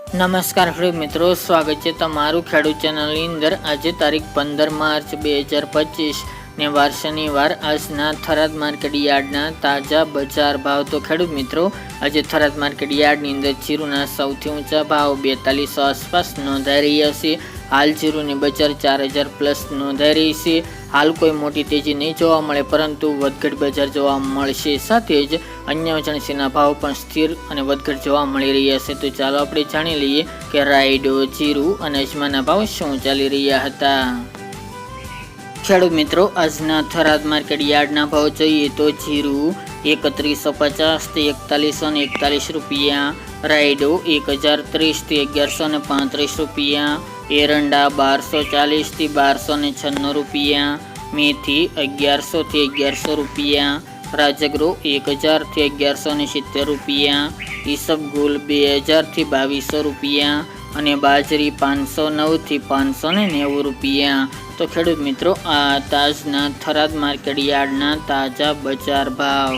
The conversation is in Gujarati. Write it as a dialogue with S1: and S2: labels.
S1: નમસ્કાર ખેડૂત મિત્રો, સ્વાગત છે તમારું ખેડૂત ચેનલની અંદર। આજે તારીખ 15 માર્ચ 2025 ને વાર શનિવાર। આજના થરાદ માર્કેટ યાર્ડના તાજા બજાર ભાવ। તો ખેડૂત મિત્રો, આજે થરાદ માર્કેટ યાર્ડની અંદર જીરુના સૌથી ઊંચા ભાવ 4200 આસપાસ નોંધાઈ રહ્યા છે। હાલ જીરુની બજાર 4000 પ્લસ નોંધાઈ રહી છે। હાલ કોઈ મોટી તેજી નહીં જોવા મળે, પરંતુ વધઘટ બજાર જોવા મળશે। સાથે જ અન્ય વેચાણસીના ભાવ પણ સ્થિર અને વધઘટ જોવા મળી રહ્યા છે। તો ચાલો આપણે જાણી લઈએ કે રાયડો, જીરુ અને અજમાના ભાવ શું ચાલી રહ્યા હતા। ખેડૂત મિત્રો, આજના થરાદ માર્કેટ યાર્ડના ભાવ જોઈએ તો જીરુ 3150 થી 4141 રૂપિયા, રાયડો 1030 થી 1135 રૂપિયા, એરંડા 1240 થી 1296 રૂપિયા, મેથી 1100 થી 1100 રૂપિયા, રાજગરો 1000 થી 1170 રૂપિયા, ઈસબગુલ 2000 થી 2200 રૂપિયા અને બાજરી 509 થી 590 રૂપિયા। તો ખેડૂત મિત્રો, આ તાજના થરાદ માર્કેટ યાર્ડના તાજા બજાર ભાવ।